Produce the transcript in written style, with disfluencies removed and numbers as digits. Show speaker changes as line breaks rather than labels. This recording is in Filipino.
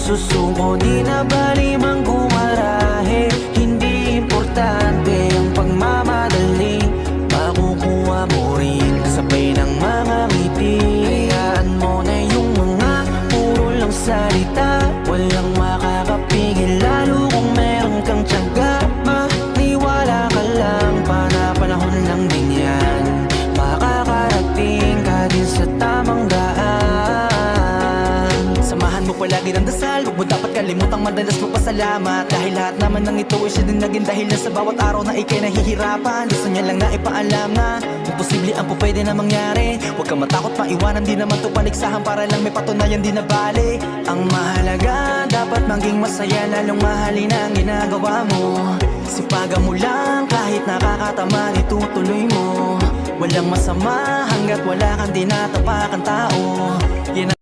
susuko. Di na bali mang gumarahe, hindi importante ang pagmamadali. Makukuha mo rin kasabay ng mga ngiti. Hayaan mo na yung mga puro lang salita, walang makakapigil lalo kung meron kang tiyaga. Maniwala ka lang, panahon lang din yan. Makakarating ka din sa tamang daan. Samahan mo palagi ng dasal, huwag mo dapat kalimutang madalas magpasalamat. Dahil lahat naman ng ito ay siya din naging dahilan sa bawat araw na ikay nahihirapan. Gusto niya lang na ipaalam na imposible ang pwede na mangyari. Huwag kang matakot paiwanan, di naman to paligsahan para lang may patunayan, di na bali. Ang mahalaga, dapat maging masaya, lalong mahalin ang ginagawa mo. Sipagan mo lang kahit nakakatamad, itutuloy mo. Walang masama hanggat wala kang dinatapakan tao. Yan